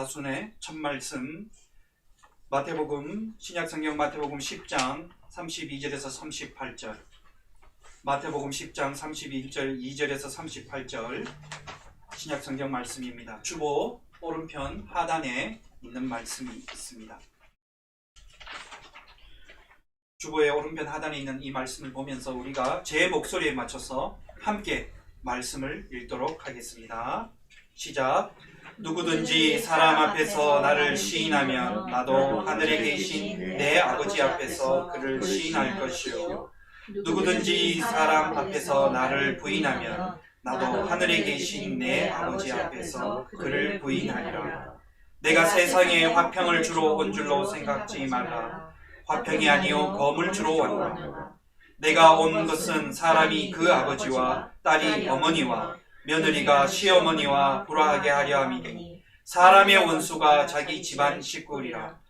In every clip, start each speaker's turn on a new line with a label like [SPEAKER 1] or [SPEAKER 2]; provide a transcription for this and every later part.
[SPEAKER 1] 사순의 첫 말씀 마태복음 신약성경 마태복음 10장 32절에서 38절 마태복음 10장 32절 2절에서 38절 신약성경 말씀입니다. 주보 오른편 하단에 있는 말씀이 있습니다. 주보의 오른편 하단에 있는 이 말씀을 보면서 우리가 제 목소리에 맞춰서 함께 말씀을 읽도록 하겠습니다. 시작. 누구든지 사람 앞에서 나를 시인하면 나도 하늘에 계신 내 아버지 앞에서 그를 시인할 것이요, 누구든지 사람 앞에서 나를 부인하면 나도 하늘에 계신 내 아버지 앞에서 그를 부인하리라. 내가 세상에 화평을 주러 온 줄로 생각지 말라. 화평이 아니요 검을 주러 왔노라. 내가 온 것은 사람이 그 아버지와 딸이 어머니와 며느리가 시어머니와 불화하게 하려 함이니 사람의 원수가 자기 집안 식구리라.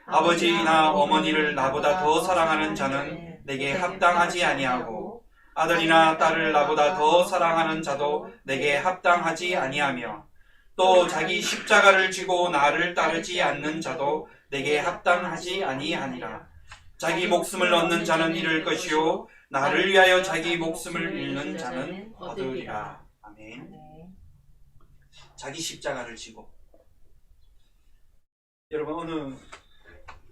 [SPEAKER 1] 아버지나 어머니를 나보다 더 사랑하는 자는 내게 합당하지 아니하고 아들이나 딸을 나보다 더 사랑하는 자도 내게 합당하지 아니하며 또 자기 십자가를 지고 나를 따르지 않는 자도 내게 합당하지 아니하니라. 자기 목숨을 얻는 자는 잃을 것이요 나를 위하여 자기 목숨을 잃는 자는 얻으리라. 아멘. 자기 십자가를 지고. 여러분, 어느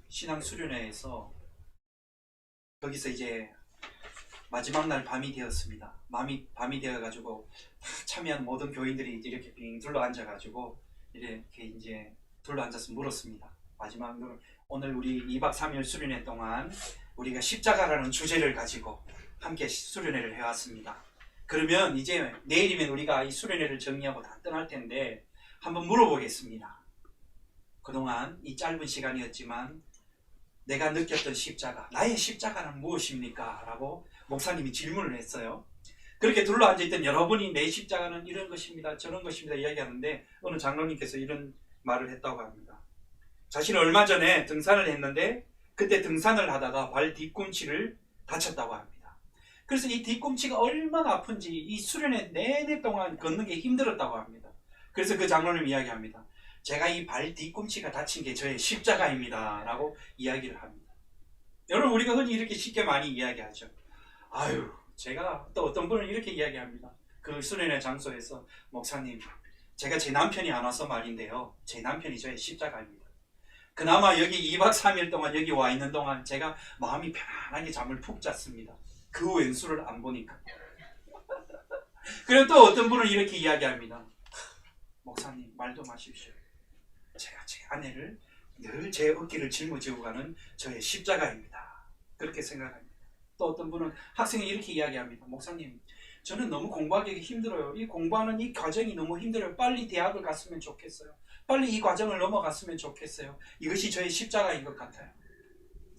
[SPEAKER 1] 신앙 수련회에서 거기서 이제 마지막 날 밤이 되었습니다. 밤이 되어가지고 참여한 모든 교인들이 이렇게 빙 둘러 앉아가지고 이렇게 이제 둘러 앉아서 물었습니다. 마지막으로 오늘 우리 2박 3일 수련회 동안 우리가 십자가라는 주제를 가지고 함께 수련회를 해왔습니다. 그러면 이제 내일이면 우리가 이 수련회를 정리하고 다 떠날 텐데 한번 물어보겠습니다. 그동안 이 짧은 시간이었지만 내가 느꼈던 십자가, 나의 십자가는 무엇입니까? 라고 목사님이 질문을 했어요. 그렇게 둘러앉아있던 여러분이 내 십자가는 이런 것입니다, 저런 것입니다 이야기하는데 어느 장로님께서 이런 말을 했다고 합니다. 자신은 얼마 전에 등산을 했는데 그때 등산을 하다가 발 뒤꿈치를 다쳤다고 합니다. 그래서 이 뒤꿈치가 얼마나 아픈지 이 수련회 내내 동안 걷는 게 힘들었다고 합니다. 그래서 그 장로님 이야기합니다. 제가 이 발 뒤꿈치가 다친 게 저의 십자가입니다 라고 이야기를 합니다. 여러분, 우리가 흔히 이렇게 쉽게 많이 이야기하죠. 아유, 제가 또 어떤 분은 이렇게 이야기합니다. 그 수련회 장소에서 목사님, 제가 제 남편이 안 와서 말인데요, 제 남편이 저의 십자가입니다. 그나마 여기 2박 3일 동안 여기 와 있는 동안 제가 마음이 편안하게 잠을 푹 잤습니다. 그 왼수를 안 보니까. 그리고 또 어떤 분은 이렇게 이야기합니다. 목사님, 말도 마십시오. 제가 제 아내를 늘 제 어깨를 짊어지고 가는 저의 십자가입니다. 그렇게 생각합니다. 또 어떤 분은 학생이 이렇게 이야기합니다. 목사님, 저는 너무 공부하기 힘들어요. 이 공부하는 이 과정이 너무 힘들어요. 빨리 대학을 갔으면 좋겠어요. 빨리 이 과정을 넘어갔으면 좋겠어요. 이것이 저의 십자가인 것 같아요.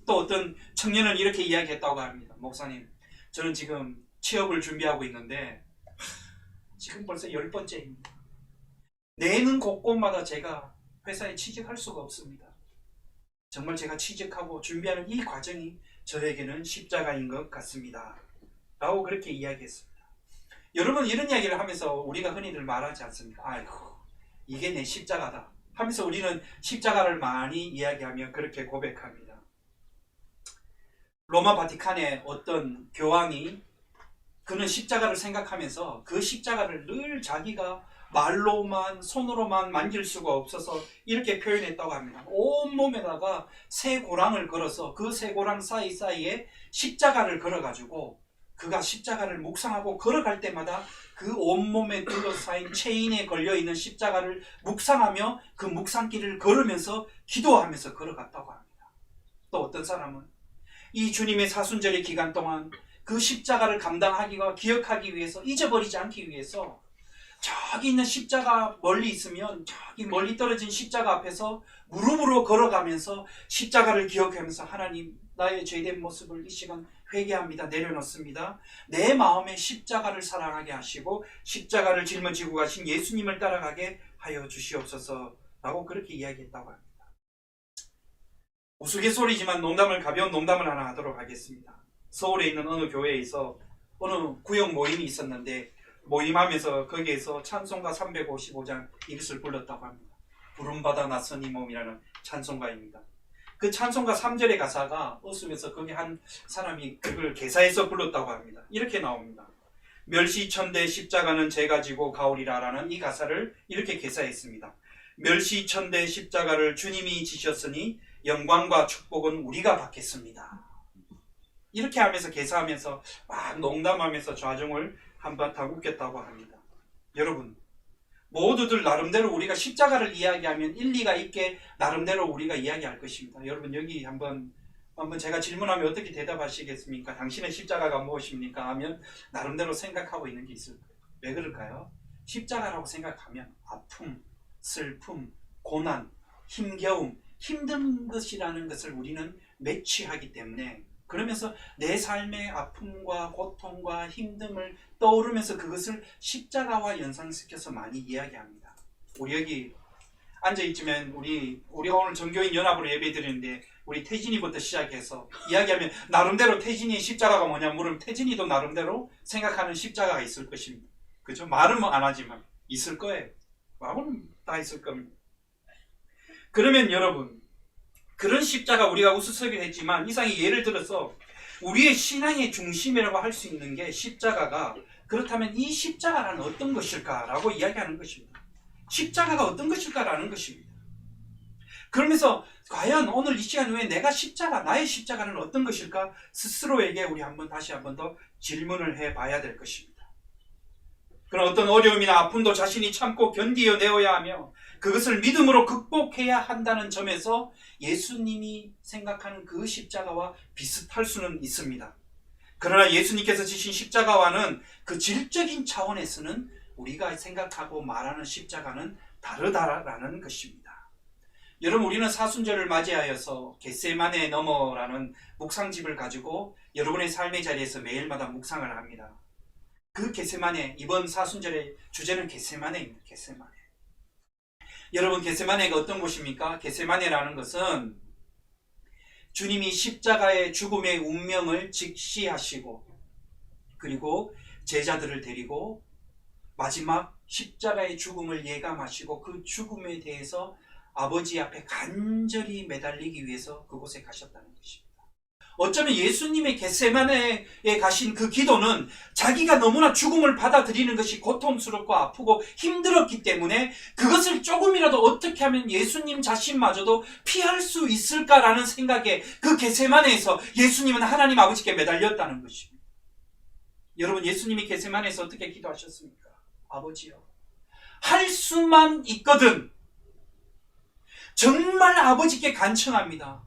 [SPEAKER 1] 또 어떤 청년은 이렇게 이야기했다고 합니다. 목사님, 저는 지금 취업을 준비하고 있는데 지금 벌써 10번째입니다. 내는 곳곳마다 제가 회사에 취직할 수가 없습니다. 정말 제가 취직하고 준비하는 이 과정이 저에게는 십자가인 것 같습니다 라고 그렇게 이야기했습니다. 여러분, 이런 이야기를 하면서 우리가 흔히들 말하지 않습니까? 아이고, 이게 내 십자가다 하면서 우리는 십자가를 많이 이야기하며 그렇게 고백합니다. 로마 바티칸의 어떤 교황이 그는 십자가를 생각하면서 그 십자가를 늘 자기가 말로만 손으로만 만질 수가 없어서 이렇게 표현했다고 합니다. 온몸에다가 새 고랑을 걸어서 그 새 고랑 사이사이에 십자가를 걸어가지고 그가 십자가를 묵상하고 걸어갈 때마다 그 온몸에 둘러싸인 체인에 걸려있는 십자가를 묵상하며 그 묵상길을 걸으면서 기도하면서 걸어갔다고 합니다. 또 어떤 사람은 이 주님의 사순절의 기간 동안 그 십자가를 감당하기와 기억하기 위해서, 잊어버리지 않기 위해서 저기 있는 십자가 멀리 있으면 저기 멀리 떨어진 십자가 앞에서 무릎으로 걸어가면서 십자가를 기억하면서 하나님, 나의 죄된 모습을 이 시간 회개합니다. 내려놓습니다. 내 마음에 십자가를 사랑하게 하시고 십자가를 짊어지고 가신 예수님을 따라가게 하여 주시옵소서 라고 그렇게 이야기했다고 합니다. 우스갯소리지만 가벼운 농담을 하나 하도록 하겠습니다. 서울에 있는 어느 교회에서 어느 구역 모임이 있었는데 모임하면서 거기에서 찬송가 355장 이것을 불렀다고 합니다. 부름받아 나선 이 몸이라는 찬송가입니다. 그 찬송가 3절의 가사가 어수면서 거기 한 사람이 그걸 개사해서 불렀다고 합니다. 이렇게 나옵니다. 멸시천대 십자가는 제가 지고 가오리라 라는 이 가사를 이렇게 개사했습니다. 멸시천대 십자가를 주님이 지셨으니 영광과 축복은 우리가 받겠습니다. 이렇게 하면서 개사하면서 막 농담하면서 좌정을 한바탕 웃겼다고 합니다. 여러분, 모두들 나름대로 우리가 십자가를 이야기하면 일리가 있게 나름대로 우리가 이야기할 것입니다. 여러분, 여기 한번 제가 질문하면 어떻게 대답하시겠습니까? 당신의 십자가가 무엇입니까? 하면 나름대로 생각하고 있는 게 있을 거예요. 왜 그럴까요? 십자가라고 생각하면 아픔, 슬픔, 고난, 힘겨움, 힘든 것이라는 것을 우리는 매치하기 때문에, 그러면서 내 삶의 아픔과 고통과 힘듦을 떠오르면서 그것을 십자가와 연상시켜서 많이 이야기합니다. 우리 여기 앉아있지만 우리가 오늘 전교인 연합으로 예배드리는데 우리 태진이부터 시작해서 이야기하면 나름대로 태진이의 십자가가 뭐냐 물으면 태진이도 나름대로 생각하는 십자가가 있을 것입니다. 그죠? 말은 뭐 안 하지만 있을 거예요. 마음은 다 있을 겁니다. 그러면 여러분, 그런 십자가 우리가 우스갯소리를 했지만 이상이 예를 들어서 우리의 신앙의 중심이라고 할 수 있는 게 십자가가, 그렇다면 이 십자가는 어떤 것일까라고 이야기하는 것입니다. 십자가가 어떤 것일까라는 것입니다. 그러면서 과연 오늘 이 시간 후에 나의 십자가는 어떤 것일까 스스로에게 우리 다시 한번 더 질문을 해봐야 될 것입니다. 그런 어떤 어려움이나 아픔도 자신이 참고 견디어내어야 하며 그것을 믿음으로 극복해야 한다는 점에서 예수님이 생각하는 그 십자가와 비슷할 수는 있습니다. 그러나 예수님께서 지신 십자가와는 그 질적인 차원에서는 우리가 생각하고 말하는 십자가는 다르다라는 것입니다. 여러분, 우리는 사순절을 맞이하여서 겟세마네 너머라는 묵상집을 가지고 여러분의 삶의 자리에서 매일마다 묵상을 합니다. 그 겟세마네, 이번 사순절의 주제는 겟세마네입니다. 겟세마네. 여러분, 겟세마네가 어떤 곳입니까? 겟세마네라는 것은 주님이 십자가의 죽음의 운명을 직시하시고 그리고 제자들을 데리고 마지막 십자가의 죽음을 예감하시고 그 죽음에 대해서 아버지 앞에 간절히 매달리기 위해서 그곳에 가셨다는 것입니다. 어쩌면 예수님의 겟세마네에 가신 그 기도는 자기가 너무나 죽음을 받아들이는 것이 고통스럽고 아프고 힘들었기 때문에 그것을 조금이라도 어떻게 하면 예수님 자신마저도 피할 수 있을까라는 생각에 그 겟세마네에서 예수님은 하나님 아버지께 매달렸다는 것입니다. 여러분, 예수님이 겟세마네에서 어떻게 기도하셨습니까? 아버지요, 할 수만 있거든 정말 아버지께 간청합니다.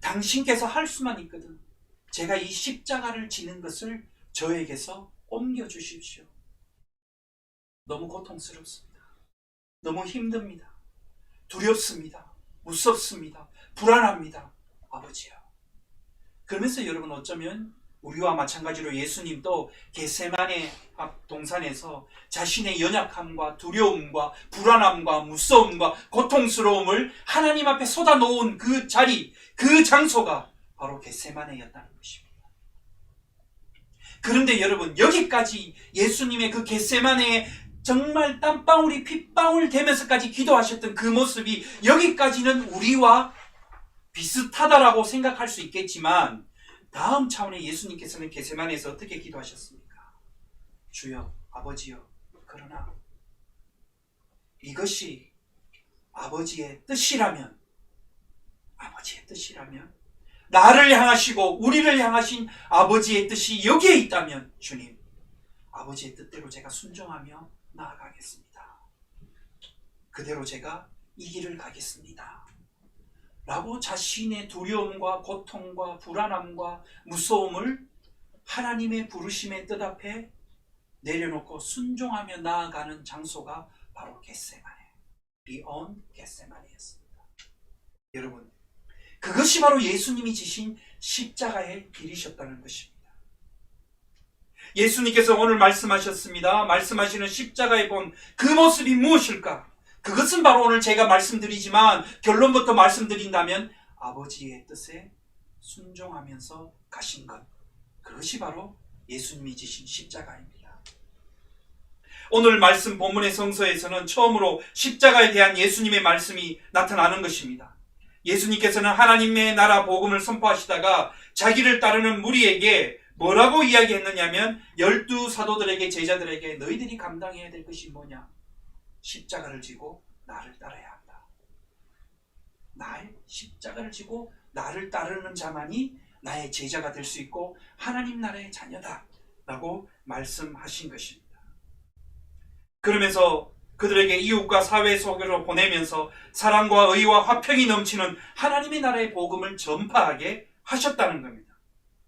[SPEAKER 1] 당신께서 할 수만 있거든 제가 이 십자가를 지는 것을 저에게서 옮겨주십시오. 너무 고통스럽습니다. 너무 힘듭니다. 두렵습니다. 무섭습니다. 불안합니다. 아버지요. 그러면서 여러분, 어쩌면 우리와 마찬가지로 예수님도 겟세마네 앞 동산에서 자신의 연약함과 두려움과 불안함과 무서움과 고통스러움을 하나님 앞에 쏟아놓은 그 자리, 그 장소가 바로 겟세마네였다는 것입니다. 그런데 여러분, 여기까지 예수님의 그 겟세마네에 정말 땀방울이 핏방울 되면서까지 기도하셨던 그 모습이 여기까지는 우리와 비슷하다라고 생각할 수 있겠지만 다음 차원의 예수님께서는 겟세마네에서 어떻게 기도하셨습니까? 주여, 아버지여, 그러나 이것이 아버지의 뜻이라면 나를 향하시고 우리를 향하신 아버지의 뜻이 여기에 있다면 주님, 아버지의 뜻대로 제가 순종하며 나아가겠습니다. 그대로 제가 이 길을 가겠습니다. 라고 자신의 두려움과 고통과 불안함과 무서움을 하나님의 부르심의 뜻 앞에 내려놓고 순종하며 나아가는 장소가 바로 겟세마네, Beyond 겟세마네였습니다. 여러분, 그것이 바로 예수님이 지신 십자가의 길이셨다는 것입니다. 예수님께서 오늘 말씀하셨습니다. 말씀하시는 십자가에 본 그 모습이 무엇일까? 그것은 바로 오늘 제가 말씀드리지만 결론부터 말씀드린다면 아버지의 뜻에 순종하면서 가신 것, 그것이 바로 예수님이 지신 십자가입니다. 오늘 말씀 본문의 성서에서는 처음으로 십자가에 대한 예수님의 말씀이 나타나는 것입니다. 예수님께서는 하나님의 나라 복음을 선포하시다가 자기를 따르는 무리에게 뭐라고 이야기했느냐면 12사도들에게 제자들에게 너희들이 감당해야 될 것이 뭐냐? 십자가를 지고 나를 따라야 한다. 나의 십자가를 지고 나를 따르는 자만이 나의 제자가 될 수 있고 하나님 나라의 자녀다 라고 말씀하신 것입니다. 그러면서 그들에게 이웃과 사회 속으로 보내면서 사랑과 의와 화평이 넘치는 하나님의 나라의 복음을 전파하게 하셨다는 겁니다.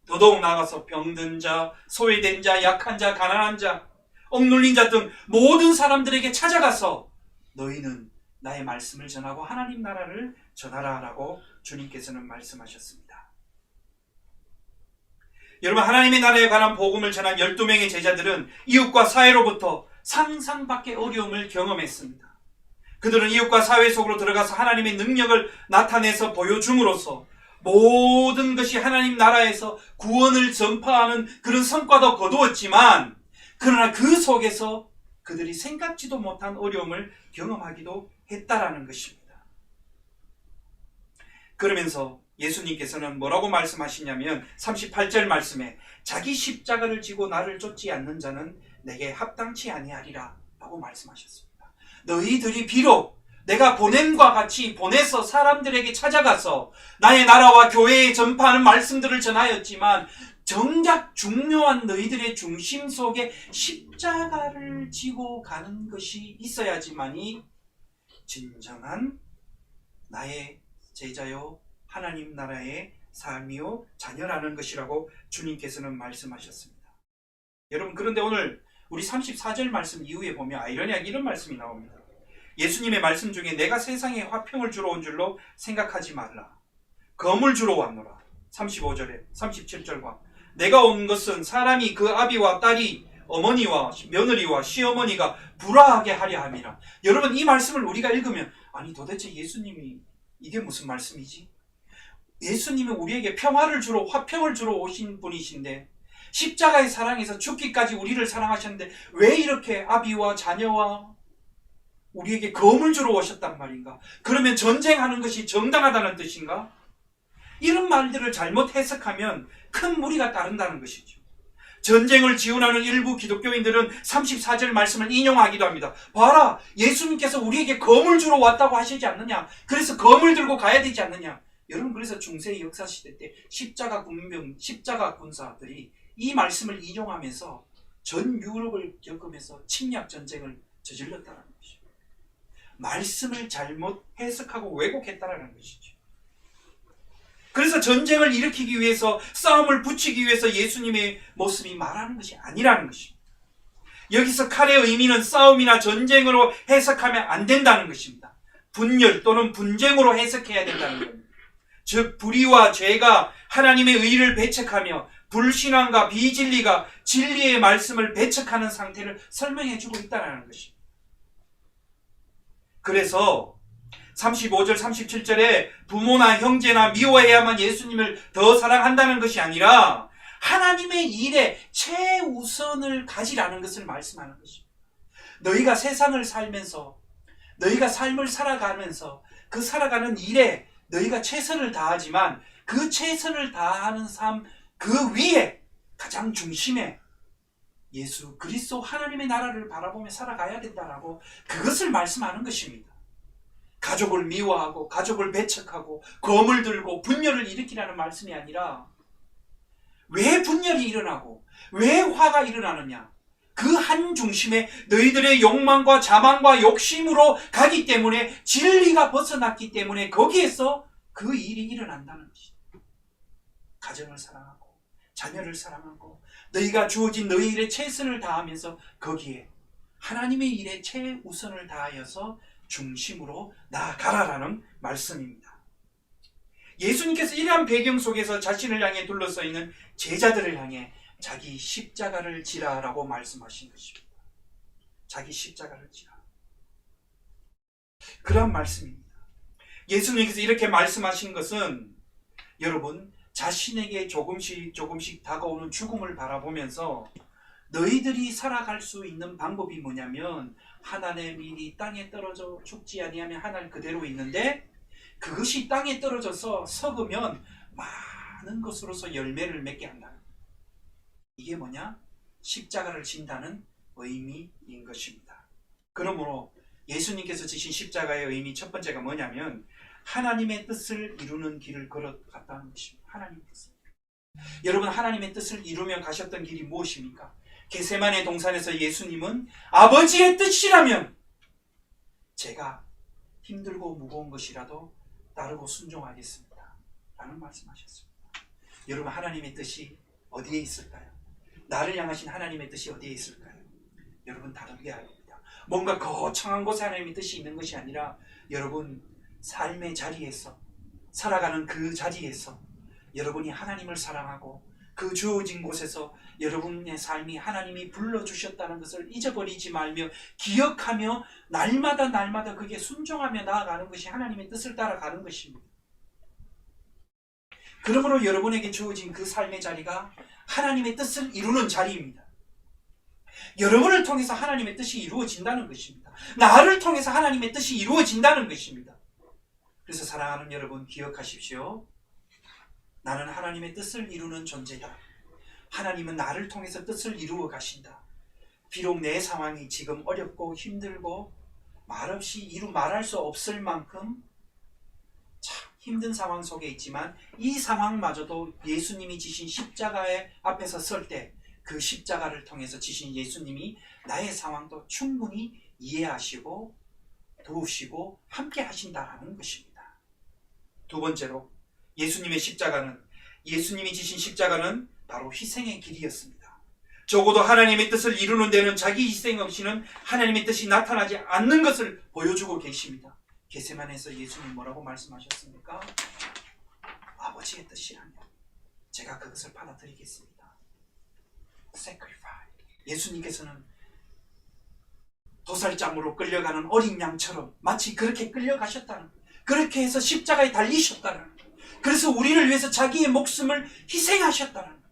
[SPEAKER 1] 더더욱 나아가서 병든 자, 소외된 자, 약한 자, 가난한 자, 억눌린 자 등 모든 사람들에게 찾아가서 너희는 나의 말씀을 전하고 하나님 나라를 전하라 라고 주님께서는 말씀하셨습니다. 여러분, 하나님의 나라에 관한 복음을 전한 12명의 제자들은 이웃과 사회로부터 상상 밖의 어려움을 경험했습니다. 그들은 이웃과 사회 속으로 들어가서 하나님의 능력을 나타내서 보여줌으로써 모든 것이 하나님 나라에서 구원을 전파하는 그런 성과도 거두었지만, 그러나 그 속에서 그들이 생각지도 못한 어려움을 경험하기도 했다라는 것입니다. 그러면서 예수님께서는 뭐라고 말씀하시냐면 38절 말씀에 자기 십자가를 지고 나를 쫓지 않는 자는 내게 합당치 아니하리라 라고 말씀하셨습니다. 너희들이 비록 내가 보냄과 같이 보내서 사람들에게 찾아가서 나의 나라와 교회에 전파하는 말씀들을 전하였지만 정작 중요한 너희들의 중심 속에 십자가를 지고 가는 것이 있어야지만이 진정한 나의 제자요 하나님 나라의 삶이요 자녀라는 것이라고 주님께서는 말씀하셨습니다. 여러분, 그런데 오늘 우리 34절 말씀 이후에 보면 아이러니하게 이런 말씀이 나옵니다. 예수님의 말씀 중에 내가 세상에 화평을 주러 온 줄로 생각하지 말라. 검을 주러 왔노라. 35절에 37절과 내가 온 것은 사람이 그 아비와 딸이 어머니와 며느리와 시어머니가 불화하게 하려 함이라. 여러분, 이 말씀을 우리가 읽으면 아니 도대체 예수님이 이게 무슨 말씀이지? 예수님은 우리에게 평화를 주러 화평을 주러 오신 분이신데 십자가의 사랑에서 죽기까지 우리를 사랑하셨는데 왜 이렇게 아비와 자녀와 우리에게 검을 주러 오셨단 말인가? 그러면 전쟁하는 것이 정당하다는 뜻인가? 이런 말들을 잘못 해석하면 큰 무리가 따른다는 것이죠. 전쟁을 지원하는 일부 기독교인들은 34절 말씀을 인용하기도 합니다. 봐라, 예수님께서 우리에게 검을 주러 왔다고 하시지 않느냐? 그래서 검을 들고 가야 되지 않느냐? 여러분, 그래서 중세 역사시대 때 십자가 군사들이 이 말씀을 인용하면서 전 유럽을 겪으면서 침략 전쟁을 저질렀다는 것이죠. 말씀을 잘못 해석하고 왜곡했다는 것이죠. 그래서 전쟁을 일으키기 위해서 싸움을 붙이기 위해서 예수님의 모습이 말하는 것이 아니라는 것입니다. 여기서 칼의 의미는 싸움이나 전쟁으로 해석하면 안 된다는 것입니다. 분열 또는 분쟁으로 해석해야 된다는 겁니다. 즉 불의와 죄가 하나님의 의를 배척하며 불신앙과 비진리가 진리의 말씀을 배척하는 상태를 설명해주고 있다는 것입니다. 그래서 35절 37절에 부모나 형제나 미워해야만 예수님을 더 사랑한다는 것이 아니라 하나님의 일에 최우선을 가지라는 것을 말씀하는 것입니다. 너희가 세상을 살면서 너희가 삶을 살아가면서 그 살아가는 일에 너희가 최선을 다하지만 그 최선을 다하는 삶 그 위에 가장 중심에 예수 그리스도 하나님의 나라를 바라보며 살아가야 된다라고 그것을 말씀하는 것입니다. 가족을 미워하고 가족을 배척하고 검을 들고 분열을 일으키라는 말씀이 아니라 왜 분열이 일어나고 왜 화가 일어나느냐? 그 한 중심에 너희들의 욕망과 자만과 욕심으로 가기 때문에 진리가 벗어났기 때문에 거기에서 그 일이 일어난다는 것입니다. 가정을 사랑하고 자녀를 사랑하고 너희가 주어진 너희 일에 최선을 다하면서 거기에 하나님의 일에 최우선을 다하여서 중심으로 나아가라라는 말씀입니다. 예수님께서 이러한 배경 속에서 자신을 향해 둘러서 있는 제자들을 향해 자기 십자가를 지라라고 말씀하신 것입니다. 자기 십자가를 지라. 그런 말씀입니다. 예수님께서 이렇게 말씀하신 것은 여러분 자신에게 조금씩 다가오는 죽음을 바라보면서 너희들이 살아갈 수 있는 방법이 뭐냐면 하나님의 밀이 땅에 떨어져 죽지 아니하면 하늘 그대로 있는데 그것이 땅에 떨어져서 썩으면 많은 것으로서 열매를 맺게 한다. 이게 뭐냐? 십자가를 진다는 의미인 것입니다. 그러므로 예수님께서 지신 십자가의 의미 첫 번째가 뭐냐면 하나님의 뜻을 이루는 길을 걸어갔다는 것입니다. 하나님의 뜻을. 여러분, 하나님의 뜻을 이루며 가셨던 길이 무엇입니까? 겟세마네 동산에서 예수님은 아버지의 뜻이라면 제가 힘들고 무거운 것이라도 따르고 순종하겠습니다 라는 말씀하셨습니다. 여러분, 하나님의 뜻이 어디에 있을까요? 나를 향하신 하나님의 뜻이 어디에 있을까요? 여러분, 다르게 합니다. 뭔가 거창한 곳에 하나님의 뜻이 있는 것이 아니라 여러분 삶의 자리에서 살아가는 그 자리에서 여러분이 하나님을 사랑하고 그 주어진 곳에서 여러분의 삶이 하나님이 불러주셨다는 것을 잊어버리지 말며 기억하며 날마다 그게 순종하며 나아가는 것이 하나님의 뜻을 따라가는 것입니다. 그러므로 여러분에게 주어진 그 삶의 자리가 하나님의 뜻을 이루는 자리입니다. 여러분을 통해서 하나님의 뜻이 이루어진다는 것입니다. 나를 통해서 하나님의 뜻이 이루어진다는 것입니다. 그래서 사랑하는 여러분, 기억하십시오. 나는 하나님의 뜻을 이루는 존재다. 하나님은 나를 통해서 뜻을 이루어 가신다. 비록 내 상황이 지금 어렵고 힘들고 말없이 말할 수 없을 만큼 참 힘든 상황 속에 있지만 이 상황마저도 예수님이 지신 십자가의 앞에서 설 때 그 십자가를 통해서 지신 예수님이 나의 상황도 충분히 이해하시고 도우시고 함께 하신다는 것입니다. 두 번째로 예수님이 지신 십자가는 바로 희생의 길이었습니다. 적어도 하나님의 뜻을 이루는 데는 자기 희생 없이는 하나님의 뜻이 나타나지 않는 것을 보여주고 계십니다. 겟세마네에서 예수님 뭐라고 말씀하셨습니까? 아버지의 뜻이라면 제가 그것을 받아들이겠습니다. Sacrifice. 예수님께서는 도살장으로 끌려가는 어린 양처럼 마치 그렇게 끌려가셨다는, 그렇게 해서 십자가에 달리셨다는, 그래서 우리를 위해서 자기의 목숨을 희생하셨다는.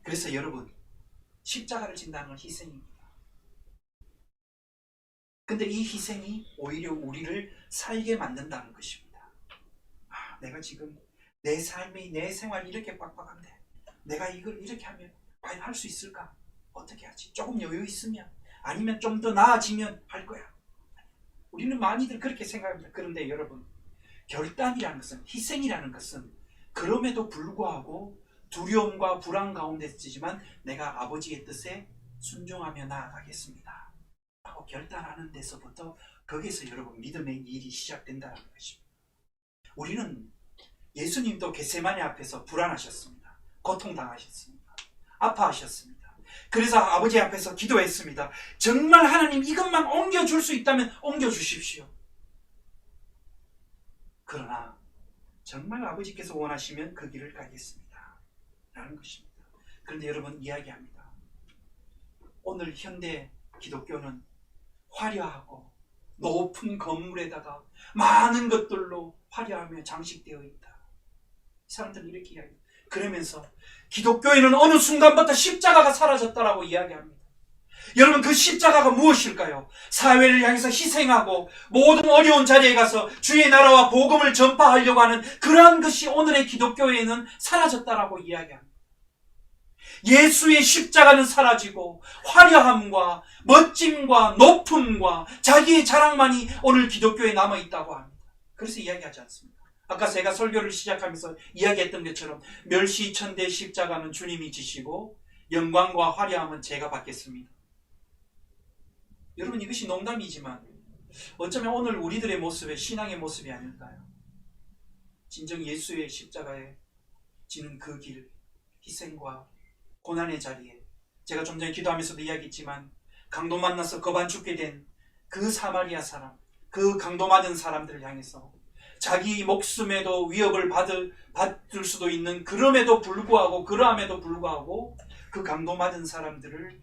[SPEAKER 1] 그래서 여러분, 십자가를 진다는 건 희생입니다. 근데 이 희생이 오히려 우리를 살게 만든다는 것입니다. 내가 지금 내 삶이, 내 생활이 이렇게 빡빡한데 내가 이걸 이렇게 하면 과연 할 수 있을까? 어떻게 하지? 조금 여유 있으면, 아니면 좀 더 나아지면 할 거야. 우리는 많이들 그렇게 생각합니다. 그런데 여러분, 결단이라는 것은, 희생이라는 것은 그럼에도 불구하고 두려움과 불안 가운데 있지만 내가 아버지의 뜻에 순종하며 나아가겠습니다 라고 결단하는 데서부터, 거기서 여러분 믿음의 일이 시작된다는 것입니다. 우리는 예수님도 겟세마네 앞에서 불안하셨습니다. 고통당하셨습니다. 아파하셨습니다. 그래서 아버지 앞에서 기도했습니다. 정말 하나님 이것만 옮겨줄 수 있다면 옮겨주십시오. 그러나 정말 아버지께서 원하시면 그 길을 가겠습니다 라는 것입니다. 그런데 여러분, 이야기합니다. 오늘 현대 기독교는 화려하고 높은 건물에다가 많은 것들로 화려하며 장식되어 있다. 이 사람들은 이렇게 이야기합니다. 그러면서 기독교에는 어느 순간부터 십자가가 사라졌다라고 이야기합니다. 여러분, 그 십자가가 무엇일까요? 사회를 향해서 희생하고 모든 어려운 자리에 가서 주의 나라와 복음을 전파하려고 하는 그러한 것이 오늘의 기독교에는 사라졌다라고 이야기합니다. 예수의 십자가는 사라지고 화려함과 멋짐과 높음과 자기의 자랑만이 오늘 기독교에 남아있다고 합니다. 그래서 이야기하지 않습니다. 아까 제가 설교를 시작하면서 이야기했던 것처럼 멸시천대 십자가는 주님이 지시고 영광과 화려함은 제가 받겠습니다. 여러분, 이것이 농담이지만 어쩌면 오늘 우리들의 모습의 신앙의 모습이 아닐까요? 진정 예수의 십자가에 지는 그 길, 희생과 고난의 자리에, 제가 좀 전에 기도하면서도 이야기했지만 강도 만나서 거반 죽게 된 그 사마리아 사람, 그 강도 맞은 사람들을 향해서 자기 목숨에도 위협을 받을 수도 있는, 그럼에도 불구하고 그 강도 맞은 사람을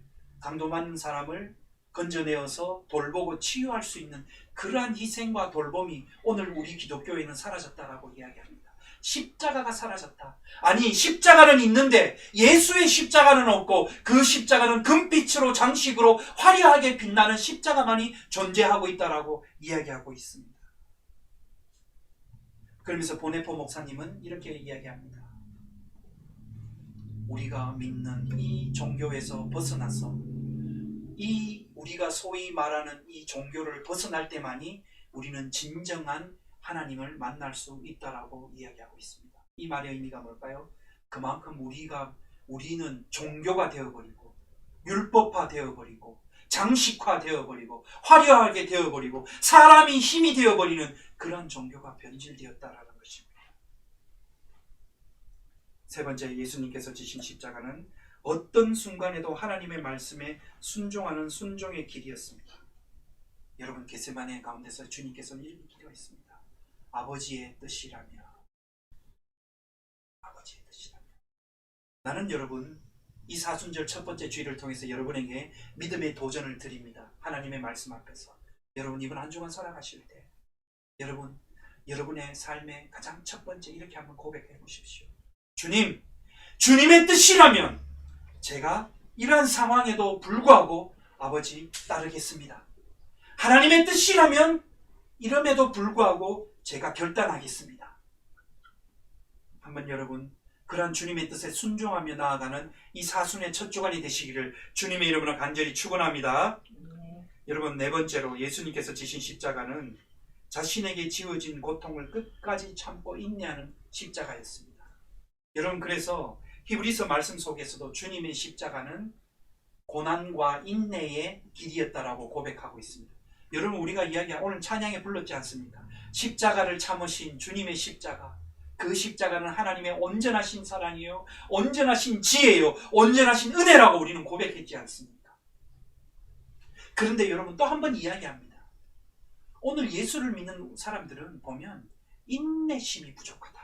[SPEAKER 1] 건져내어서 돌보고 치유할 수 있는 그러한 희생과 돌봄이 오늘 우리 기독교에는 사라졌다라고 이야기합니다. 십자가가 사라졌다. 아니, 십자가는 있는데 예수의 십자가는 없고 그 십자가는 금빛으로 장식으로 화려하게 빛나는 십자가만이 존재하고 있다라고 이야기하고 있습니다. 그러면서 보네포 목사님은 이렇게 이야기합니다. 우리가 믿는 이 종교에서 벗어나서 이 우리가 소위 말하는 이 종교를 벗어날 때만이 우리는 진정한 하나님을 만날 수 있다라고 이야기하고 있습니다. 이 말의 의미가 뭘까요? 그만큼 우리는 종교가 되어버리고 율법화 되어버리고 장식화 되어버리고 화려하게 되어버리고 사람이 힘이 되어버리는 그런 종교가 변질되었다라는 것입니다. 세 번째, 예수님께서 지신 십자가는 어떤 순간에도 하나님의 말씀에 순종하는 순종의 길이었습니다. 여러분, 겟세마네 가운데서 주님께서 이렇게 기도했습니다. 아버지의 뜻이라며, 아버지의 뜻이라며. 나는 여러분, 이 사순절 첫 번째 주일을 통해서 여러분에게 믿음의 도전을 드립니다. 하나님의 말씀 앞에서. 여러분, 이번 한 주간 살아가실 때 여러분의 삶의 가장 첫 번째 이렇게 한번 고백해 보십시오. 주님, 주님의 뜻이라면 제가 이러한 상황에도 불구하고 아버지 따르겠습니다. 하나님의 뜻이라면 이럼에도 불구하고 제가 결단하겠습니다. 한번 여러분, 그러한 주님의 뜻에 순종하며 나아가는 이 사순의 첫 주간이 되시기를 주님의 이름으로 간절히 축원합니다. 여러분, 네 번째로 예수님께서 지신 십자가는 자신에게 지어진 고통을 끝까지 참고 인내하는 십자가였습니다. 여러분, 그래서 히브리서 말씀 속에서도 주님의 십자가는 고난과 인내의 길이었다라고 고백하고 있습니다. 여러분, 우리가 오늘 찬양에 불렀지 않습니까? 십자가를 참으신 주님의 십자가, 그 십자가는 하나님의 온전하신 사랑이요, 온전하신 지혜요, 온전하신 은혜라고 우리는 고백했지 않습니까? 그런데 여러분, 또 한 번 이야기합니다. 오늘 예수를 믿는 사람들은 보면 인내심이 부족하다,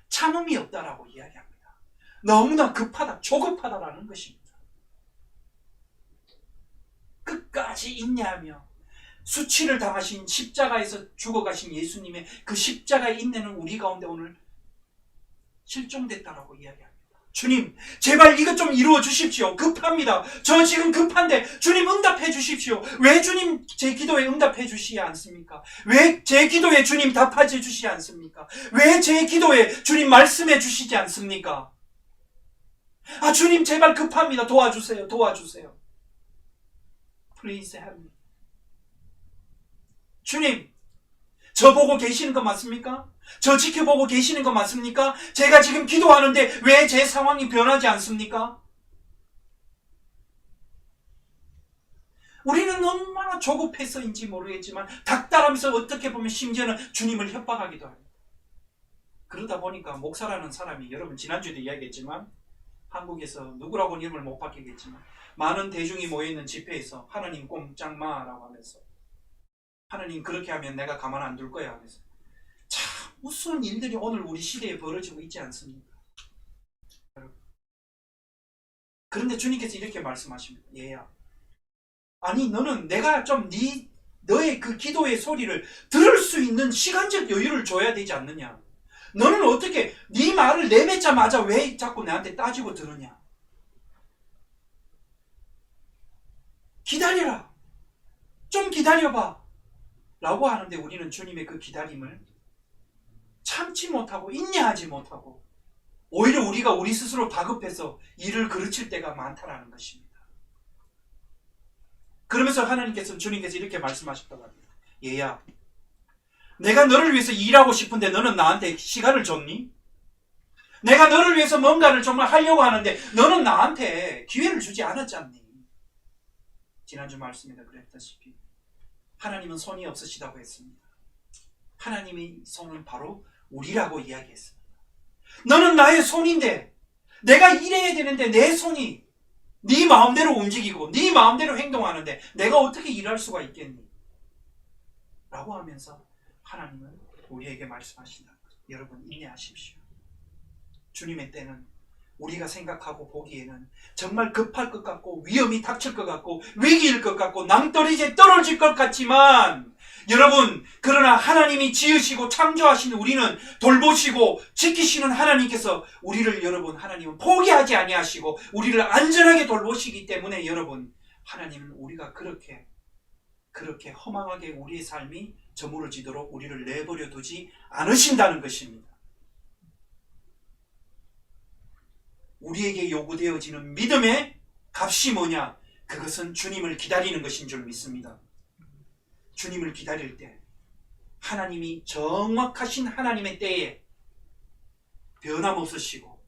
[SPEAKER 1] 참음이 없다라고 이야기합니다. 너무나 급하다, 조급하다라는 것입니다. 끝까지 인내하며 수치를 당하신 십자가에서 죽어가신 예수님의 그 십자가의 인내는 우리 가운데 오늘 실종됐다라고 이야기합니다. 주님, 제발 이것 좀 이루어 주십시오. 급합니다. 저 지금 급한데 주님 응답해 주십시오. 왜 주님 제 기도에 응답해 주시지 않습니까? 왜 제 기도에 주님 답하지 주시지 않습니까? 왜 제 기도에 주님 말씀해 주시지 않습니까? 아, 주님 제발 급합니다. 도와주세요. 도와주세요. Please help me. 주님, 저 보고 계시는 거 맞습니까? 저 지켜보고 계시는 거 맞습니까? 제가 지금 기도하는데 왜 제 상황이 변하지 않습니까? 우리는 얼마나 조급해서인지 모르겠지만 닥달하면서 어떻게 보면 심지어는 주님을 협박하기도 합니다. 그러다 보니까 목사라는 사람이, 여러분 지난주에도 이야기했지만 한국에서 누구라고는 이름을 못 바뀌겠지만 많은 대중이 모여있는 집회에서 하나님 꼼짝마라고 하면서, 하나님 그렇게 하면 내가 가만 안 둘 거야 하면서, 참 무슨 일들이 오늘 우리 시대에 벌어지고 있지 않습니까? 그런데 주님께서 이렇게 말씀하십니다. 얘야, 아니 너는 내가 좀 너의 그 기도의 소리를 들을 수 있는 시간적 여유를 줘야 되지 않느냐? 너는 어떻게 네 말을 내뱉자마자 왜 자꾸 내한테 따지고 들으냐? 기다려라, 좀 기다려봐 라고 하는데 우리는 주님의 그 기다림을 참지 못하고 인내하지 못하고 오히려 우리가 우리 스스로 다급해서 일을 그르칠 때가 많다라는 것입니다. 그러면서 주님께서 이렇게 말씀하셨다고 합니다. 얘야, 내가 너를 위해서 일하고 싶은데 너는 나한테 시간을 줬니? 내가 너를 위해서 뭔가를 정말 하려고 하는데 너는 나한테 기회를 주지 않았지 않니? 지난주 말씀에도 그랬다시피 하나님은 손이 없으시다고 했습니다. 하나님의 손은 바로 우리라고 이야기했습니다. 너는 나의 손인데 내가 일해야 되는데 내 손이 네 마음대로 움직이고 네 마음대로 행동하는데 내가 어떻게 일할 수가 있겠니? 라고 하면서 하나님은 우리에게 말씀하신다. 여러분, 인내하십시오. 주님의 때는 우리가 생각하고 보기에는 정말 급할 것 같고 위험이 닥칠 것 같고 위기일 것 같고 낭떠러지에 떨어질 것 같지만 여러분, 그러나 하나님이 지으시고 창조하신 우리는 돌보시고 지키시는 하나님께서 우리를 여러분, 하나님은 포기하지 아니하시고 우리를 안전하게 돌보시기 때문에 여러분, 하나님은 우리가 그렇게 허망하게 우리의 삶이 저물어지도록 우리를 내버려 두지 않으신다는 것입니다. 우리에게 요구되어지는 믿음의 값이 뭐냐? 그것은 주님을 기다리는 것인 줄 믿습니다. 주님을 기다릴 때 하나님이 정확하신 하나님의 때에 변함없으시고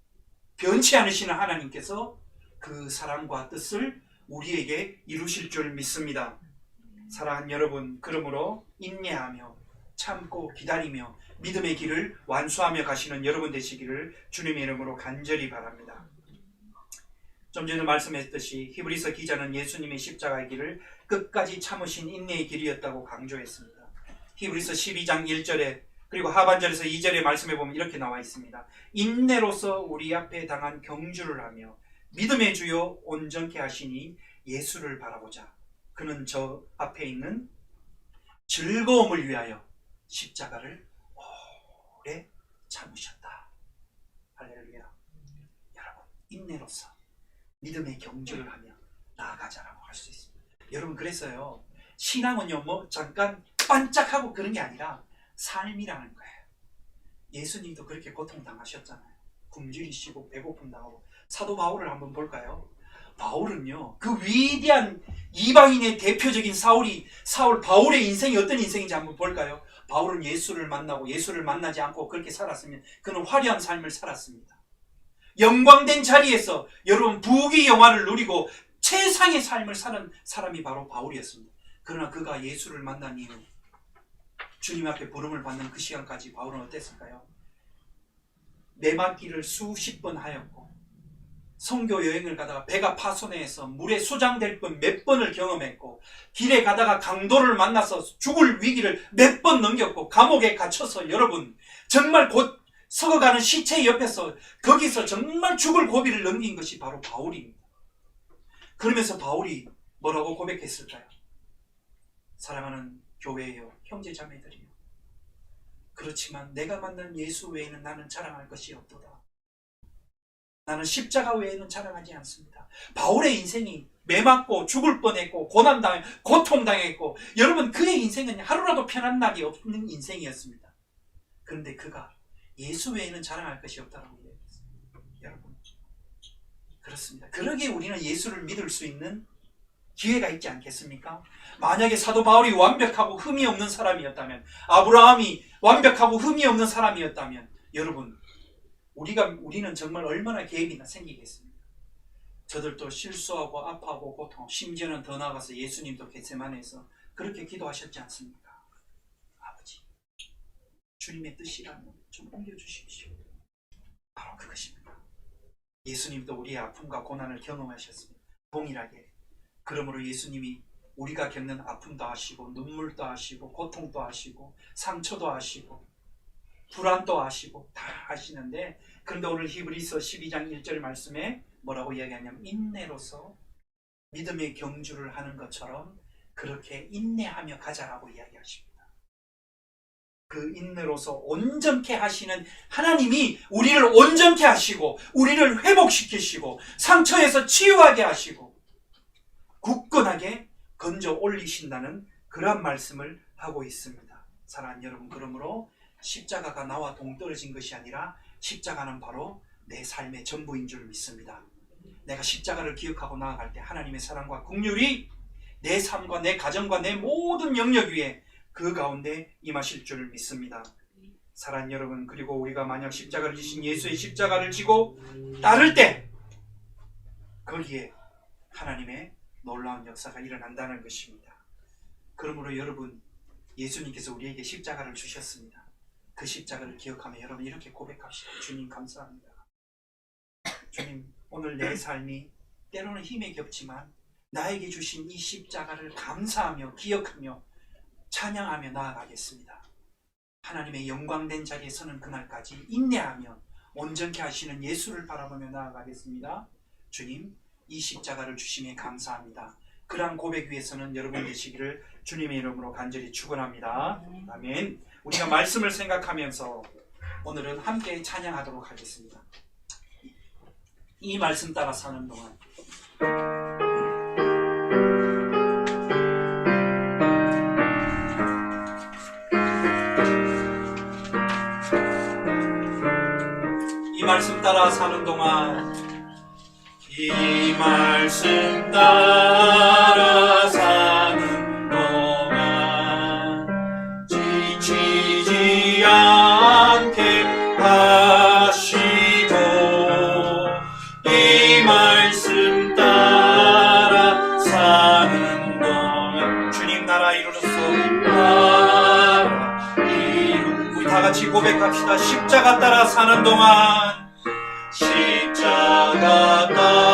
[SPEAKER 1] 변치 않으시는 하나님께서 그 사랑과 뜻을 우리에게 이루실 줄 믿습니다. 사랑하는 여러분, 그러므로 인내하며 참고 기다리며 믿음의 길을 완수하며 가시는 여러분 되시기를 주님의 이름으로 간절히 바랍니다. 좀 전에 말씀했듯이 히브리서 기자는 예수님의 십자가의 길을 끝까지 참으신 인내의 길이었다고 강조했습니다. 히브리서 12장 1절에 그리고 하반절에서 2절에 말씀해 보면 이렇게 나와 있습니다. 인내로서 우리 앞에 당한 경주를 하며 믿음의 주요 온전케 하시니 예수를 바라보자. 그는 저 앞에 있는 즐거움을 위하여 십자가를 오래 참으셨다. 할렐루야. 여러분, 인내로서 믿음의 경주를 하며 나아가자라고 할 수 있습니다. 여러분, 그랬어요. 신앙은요, 잠깐 반짝하고 그런 게 아니라 삶이라는 거예요. 예수님도 그렇게 고통당하셨잖아요. 굶주리시고 배고픔 당하고. 사도 바울을 한번 볼까요? 바울은요, 그 위대한 이방인의 대표적인 바울의 인생이 어떤 인생인지 한번 볼까요? 바울은 예수를 만나고 예수를 만나지 않고 그렇게 살았으면 그는 화려한 삶을 살았습니다. 영광된 자리에서 여러분 부귀 영화를 누리고 최상의 삶을 사는 사람이 바로 바울이었습니다. 그러나 그가 예수를 만난 이후 주님 앞에 부름을 받는 그 시간까지 바울은 어땠을까요? 내막길을 수십 번 하였고 선교 여행을 가다가 배가 파손해서 물에 수장될 뻔 몇 번을 경험했고 길에 가다가 강도를 만나서 죽을 위기를 몇 번 넘겼고 감옥에 갇혀서 여러분 정말 곧 썩어가는 시체 옆에서 거기서 정말 죽을 고비를 넘긴 것이 바로 바울입니다. 그러면서 바울이 뭐라고 고백했을까요? 사랑하는 교회여, 형제자매들이여, 그렇지만 내가 만난 예수 외에는 나는 자랑할 것이 없도다. 나는 십자가 외에는 자랑하지 않습니다. 바울의 인생이 매맞고 죽을 뻔했고 고통당했고 여러분 그의 인생은 하루라도 편한 날이 없는 인생이었습니다. 그런데 그가 예수 외에는 자랑할 것이 없다고 얘기했습니다. 여러분, 그렇습니다. 그러기에 우리는 예수를 믿을 수 있는 기회가 있지 않겠습니까? 만약에 사도 바울이 완벽하고 흠이 없는 사람이었다면, 아브라함이 완벽하고 흠이 없는 사람이었다면, 여러분, 우리는 정말 얼마나 계획이나 생기겠습니까? 저들도 실수하고 아파하고 고통하고 심지어는 더 나아가서 예수님도 겟세마네에서 그렇게 기도하셨지 않습니까? 아버지, 주님의 뜻이라면 좀 옮겨주십시오. 바로 그것입니다. 예수님도 우리의 아픔과 고난을 경험하셨습니다. 동일하게. 그러므로 예수님이 우리가 겪는 아픔도 하시고 눈물도 하시고 고통도 하시고 상처도 하시고 불안도 하시고 다 하시는데, 그런데 오늘 히브리서 12장 1절 말씀에 뭐라고 이야기하냐면 인내로서 믿음의 경주를 하는 것처럼 그렇게 인내하며 가자라고 이야기하십니다. 그 인내로서 온전케 하시는 하나님이 우리를 온전케 하시고 우리를 회복시키시고 상처에서 치유하게 하시고 굳건하게 건져 올리신다는 그러한 말씀을 하고 있습니다. 사랑하는 여러분, 그러므로 십자가가 나와 동떨어진 것이 아니라 십자가는 바로 내 삶의 전부인 줄 믿습니다. 내가 십자가를 기억하고 나아갈 때 하나님의 사랑과 긍휼이 내 삶과 내 가정과 내 모든 영역 위에 그 가운데 임하실 줄 믿습니다. 사랑하는 여러분, 그리고 우리가 만약 십자가를 지신 예수의 십자가를 지고 따를 때 거기에 하나님의 놀라운 역사가 일어난다는 것입니다. 그러므로 여러분, 예수님께서 우리에게 십자가를 주셨습니다. 그 십자가를 기억하며 여러분 이렇게 고백합시다. 주님 감사합니다. 주님, 오늘 내 삶이 때로는 힘에 겹지만 나에게 주신 이 십자가를 감사하며 기억하며 찬양하며 나아가겠습니다. 하나님의 영광된 자리에 서는 그날까지 인내하며 온전케 하시는 예수를 바라보며 나아가겠습니다. 주님, 이 십자가를 주심에 감사합니다. 그러한 고백 위해서는 여러분 되시기를 주님의 이름으로 간절히 축원합니다. 아멘. 우리가 말씀을 생각하면서 오늘은 함께 찬양하도록 하겠습니다. 이 말씀 따라 사는 동안 이 말씀 따라 사는 동안 이 말씀 따라 사는 동안 지치지 않게 하시고 이 말씀 따라 사는 동안 주님 나라 이루소서. 나라 이루. 우리 다 같이 고백합시다. 십자가 따라 사는 동안 십자가 따라